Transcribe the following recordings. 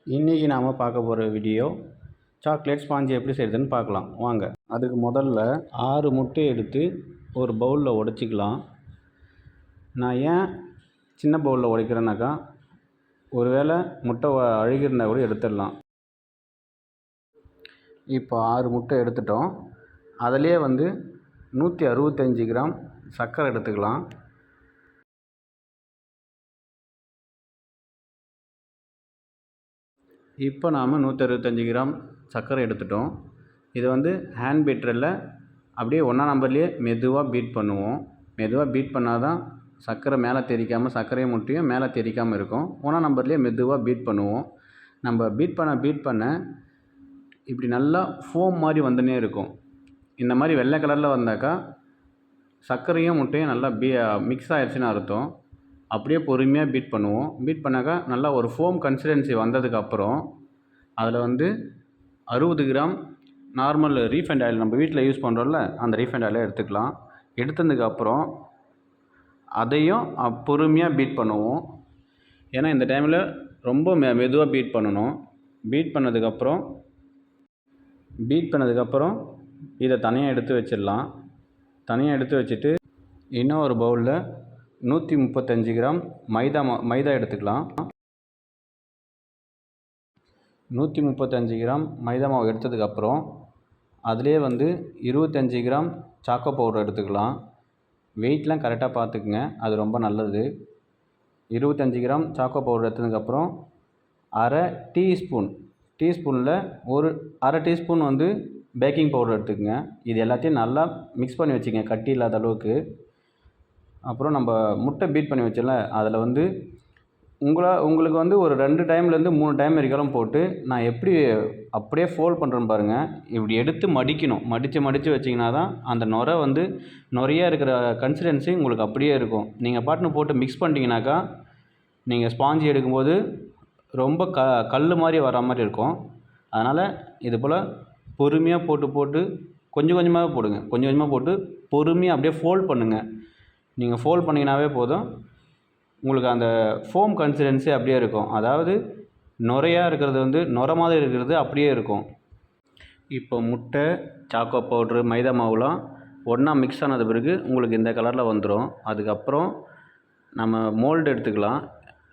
இன்றைக்கி நாம் பார்க்க போகிற வீடியோ சாக்லேட் ஸ்பாஞ்சி எப்படி செய்கிறதுன்னு பார்க்கலாம் வாங்க. அதுக்கு முதல்ல 6 முட்டை எடுத்து ஒரு பவுலில் உடைச்சிக்கலாம். நான் ஏன் சின்ன பவுலில் உடைக்கிறேன்னாக்கா ஒருவேளை முட்டை அழுகிருந்தால் கூட எடுத்துடலாம். இப்போ 6 முட்டை எடுத்துட்டோம். அதிலே 165 கிராம் சர்க்கரை எடுத்துக்கலாம். இப்போ நாம் 165 கிராம் சர்க்கரை எடுத்துட்டோம். இதை ஹேண்ட் பீட்டரில் அப்படியே 1ஆம் நம்பர்லேயே மெதுவாக பீட் பண்ணுவோம். மெதுவாக பீட் பண்ணால் தான் சர்க்கரை மேலே தெரிக்காமல், சர்க்கரையும் முட்டையும் மேலே தெரிக்காமல் இருக்கும். 1ஆம் நம்பர்லேயே மெதுவாக பீட் பண்ணுவோம். நம்ம பீட் பண்ண இப்படி நல்லா ஃபோம் மாதிரி வந்துன்னே இருக்கும். இந்த மாதிரி வெள்ளை கலரில் வந்தாக்கா சர்க்கரையும் முட்டையும் நல்லா மிக்ஸ் ஆகிடுச்சின்னு அர்த்தம். அப்படியே பொறுமையாக பீட் பண்ணுவோம். பீட் பண்ணாக்கா நல்லா ஒரு ஃபோம் கன்சிஸ்டன்சி வந்ததுக்கப்புறம் அதில் 60 கிராம் நார்மல் ரீஃபைண்ட் ஆயில் நம்ம வீட்டில் யூஸ் பண்ணுறோம்ல, அந்த ரீஃபைண்ட் ஆயிலை எடுத்துக்கலாம். எடுத்ததுக்கப்புறம் அதையும் பொறுமையாக பீட் பண்ணுவோம். ஏன்னா இந்த டைமில் ரொம்ப மெதுவாக பீட் பண்ணணும். பீட் பண்ணதுக்கப்புறம் இதை தனியாக எடுத்து வச்சிடலாம். தனியாக எடுத்து வச்சுட்டு இன்னும் ஒரு பவுலில் 135 கிராம் மைதா எடுத்துக்கலாம். 135 கிராம் மைதா மாவு எடுத்ததுக்கப்புறம் அதிலே 25 கிராம் சாக்கோ பவுடர் எடுத்துக்கலாம். வெயிட்லாம் கரெக்டாக பார்த்துக்குங்க, அது ரொம்ப நல்லது. 25 கிராம் சாக்கோ பவுடர் எடுத்ததுக்கப்புறம் அரை டீஸ்பூனில் ஒரு அரை டீஸ்பூன் பேக்கிங் பவுடர் எடுத்துக்கங்க. இது எல்லாத்தையும் நல்லா மிக்ஸ் பண்ணி வச்சுங்க, கட்டி இல்லாத அளவுக்கு. அப்புறம் நம்ம முட்டை பீட் பண்ணி வச்சோம்ல, அதில் உங்களுக்கு ஒரு 2 டைம்லேருந்து 3 டைம் வரைக்கும் போட்டு நான் எப்படி அப்படியே ஃபோல்ட் பண்ணுறேன்னு பாருங்கள். இப்படி எடுத்து மடிக்கணும். மடித்து வச்சிங்கன்னா தான் அந்த நுரையாக இருக்கிற கன்சிஸ்டன்சி உங்களுக்கு அப்படியே இருக்கும். நீங்கள் பாட்டுன்னு போட்டு மிக்ஸ் பண்ணிட்டீங்கனாக்கா நீங்கள் ஸ்பாஞ்சி எடுக்கும்போது ரொம்ப கல் மாதிரி வர மாதிரி இருக்கும். அதனால் இது போல் பொறுமையாக போட்டு கொஞ்சம் கொஞ்சமாக போடுங்க. கொஞ்சம் கொஞ்சமாக போட்டு பொறுமையாக அப்படியே ஃபோல்ட் பண்ணுங்கள். நீங்கள் ஃபோல்ட் பண்ணிங்கனாவே போதும், உங்களுக்கு அந்த ஃபோம் கன்சிஸ்டன்சி அப்படியே இருக்கும். அதாவது நுரையாக இருக்கிறது நுரை மாதிரி இருக்கிறது அப்படியே இருக்கும். இப்போ முட்டை, சாக்கோ பவுட்ரு, மைதா மாவுலாம் ஒன்றா மிக்ஸ் ஆனது பிறகு உங்களுக்கு இந்த கலரில் வந்துடும். அதுக்கப்புறம் நம்ம மோல்டு எடுத்துக்கலாம்.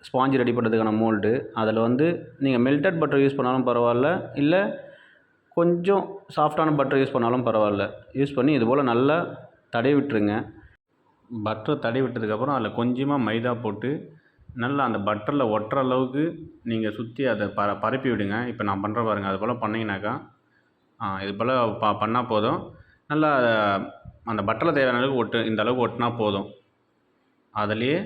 ஸ்பாஞ்சி ரெடி பண்ணுறதுக்கான மோல்டு. அதில் நீங்கள் மெல்டட் பட்டர் யூஸ் பண்ணாலும் பரவாயில்ல, இல்லை கொஞ்சம் சாஃப்டான பட்டர் யூஸ் பண்ணாலும் பரவாயில்ல. யூஸ் பண்ணி இது போல் நல்லா தடவி விட்டுருங்க. பட்டர் தடவி விட்டதுக்கப்புறம் அதில் கொஞ்சமாக மைதா போட்டு நல்லா அந்த பட்டரில் ஒட்டுற அளவுக்கு நீங்கள் சுற்றி அதை பரப்பி விடுங்க. இப்போ நான் பண்ணுற பாருங்கள், அது போல் பண்ணிங்கனாக்கா இது போல் பண்ணால் போதும். நல்லா அந்த பட்டரில் தேவையான அளவுக்கு இந்த அளவுக்கு ஒட்டினா போதும். அதிலேயே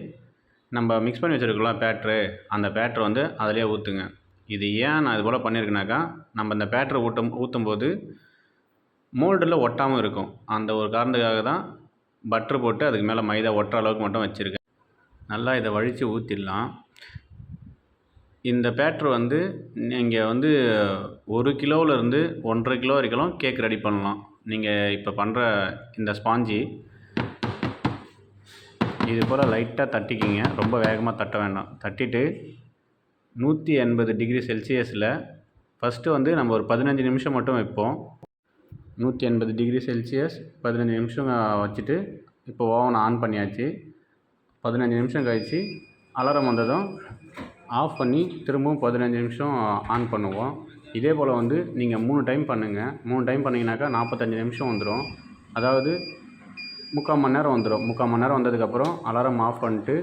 நம்ம மிக்ஸ் பண்ணி வச்சுருக்கலாம் பேட்ரு, அந்த பேட்ரு அதிலே ஊற்றுங்க. இது ஏன் நான் இது போல் பண்ணியிருக்கேனாக்கா, நம்ம இந்த பேட்ரு ஊற்றும்போது மோல்டில் ஒட்டாமல் இருக்கும். அந்த ஒரு காரணத்துக்காக தான் பட்ரு போட்டு அதுக்கு மேலே மைதா ஒட்டுற அளவுக்கு மட்டும் வச்சுருக்கேன். நல்லா இதை வழித்து ஊற்றிடலாம். இந்த பேட்ரு நீங்கள் 1 கிலோவிலேருந்து 1.5 கிலோ வரைக்கும் கேக் ரெடி பண்ணலாம். நீங்கள் இப்போ பண்ணுற இந்த ஸ்பாஞ்சி இது போல் லைட்டாக தட்டிக்கிங்க, ரொம்ப வேகமாக தட்ட வேண்டாம். தட்டிட்டு 180 டிகிரி செல்சியஸில் ஃபஸ்ட்டு நம்ம ஒரு 15 நிமிஷம் மட்டும் வைப்போம். 180 டிகிரி செல்சியஸ் 15 நிமிஷம் வச்சுட்டு இப்போ ஓவன் ஆன் பண்ணியாச்சு. 15 நிமிஷம் கழித்து அலாரம் வந்ததும் ஆஃப் பண்ணி திரும்பவும் 15 நிமிஷம் ஆன் பண்ணுவோம். இதே போல் நீங்கள் 3 டைம் பண்ணுங்கள். 3 டைம் பண்ணிங்கனாக்கா 45 நிமிஷம் வந்துடும். அதாவது 3/4 மணி நேரம் வந்துடும். 3/4 மணி நேரம் வந்ததுக்கப்புறம் அலாரம் ஆஃப் பண்ணிட்டு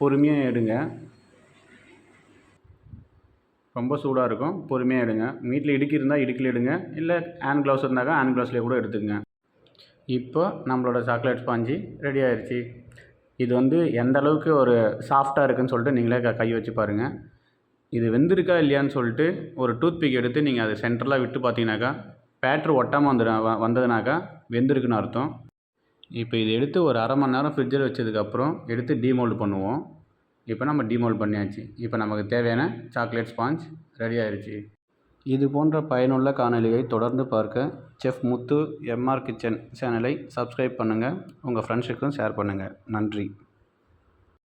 பொறுமையாக எடுங்க. ரொம்ப சூடாக இருக்கும், பொறுமையாக எடுங்க. வீட்டில் இடுக்கி இருந்தால் இடுக்கில் எடுங்க, இல்லை ஹேண்ட் க்ளவுஸ் இருந்தாக்கா ஹேண்ட் க்ளவுஸ்லேயே கூட எடுத்துக்கங்க. இப்போ நம்மளோட சாக்லேட் ஸ்பாஞ்சி ரெடி ஆயிடுச்சு. இது எந்த அளவுக்கு ஒரு சாஃப்டாக இருக்குதுன்னு சொல்லிட்டு நீங்களே கை வச்சு பாருங்கள். இது வெந்திருக்கா இல்லையான்னு சொல்லிட்டு ஒரு டூத் பிக் எடுத்து நீங்கள் அதை சென்டரில் விட்டு பார்த்தீங்கன்னாக்கா பேட்ரு ஒட்டாமல் வந்ததுனாக்கா வெந்திருக்குன்னு அர்த்தம். இப்போ இது எடுத்து ஒரு அரை மணி நேரம் ஃப்ரிட்ஜில் வச்சதுக்கப்புறம் எடுத்து டீமோல்டு பண்ணுவோம். இப்போ நம்ம டீமோல்ட் பண்ணியாச்சு. இப்போ நமக்கு தேவையான சாக்லேட் ஸ்பாஞ்ச் ரெடி ஆயிடுச்சு. இது போன்ற பயனுள்ள காணொளியை தொடர்ந்து பார்க்க செஃப் முத்து MR கிச்சன் சேனலை சப்ஸ்கிரைப் பண்ணுங்கள். உங்கள் ஃப்ரெண்ட்ஸுக்கும் ஷேர் பண்ணுங்கள். நன்றி.